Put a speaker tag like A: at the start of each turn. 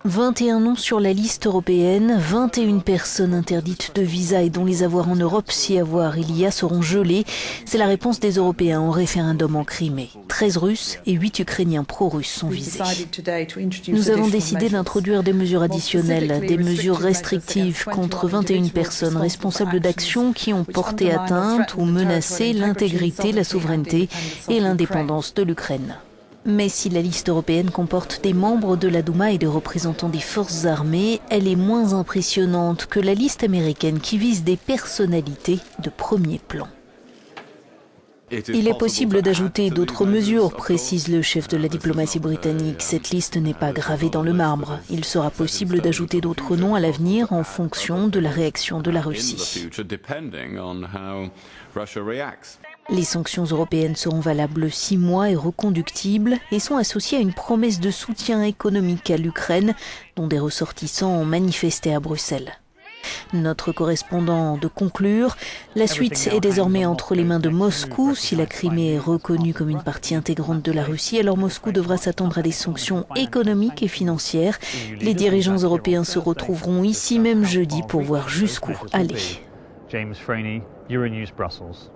A: 21 noms sur la liste européenne, 21 personnes interdites de visa et dont les avoirs en Europe, si avoir il y a, seront gelés. C'est la réponse des Européens au référendum en Crimée. 13 Russes et 8 Ukrainiens pro-russes sont visés. Nous avons décidé d'introduire des mesures additionnelles, des mesures restrictives contre 21 personnes responsables d'actions qui ont porté atteinte ou menacé l'intégrité, la souveraineté et l'indépendance de l'Ukraine. Mais si la liste européenne comporte des membres de la Douma et des représentants des forces armées, elle est moins impressionnante que la liste américaine qui vise des personnalités de premier plan. Il est possible d'ajouter d'autres mesures, précise le chef de la diplomatie britannique. Cette liste n'est pas gravée dans le marbre. Il sera possible d'ajouter d'autres noms à l'avenir en fonction de la réaction de la Russie. Les sanctions européennes seront valables 6 mois et reconductibles et sont associées à une promesse de soutien économique à l'Ukraine dont des ressortissants ont manifesté à Bruxelles. Notre correspondant de conclure, la suite est désormais entre les mains de Moscou. Si la Crimée est reconnue comme une partie intégrante de la Russie, alors Moscou devra s'attendre à des sanctions économiques et financières. Les dirigeants européens se retrouveront ici même jeudi pour voir jusqu'où aller.
B: James Franey, Euronews Brussels.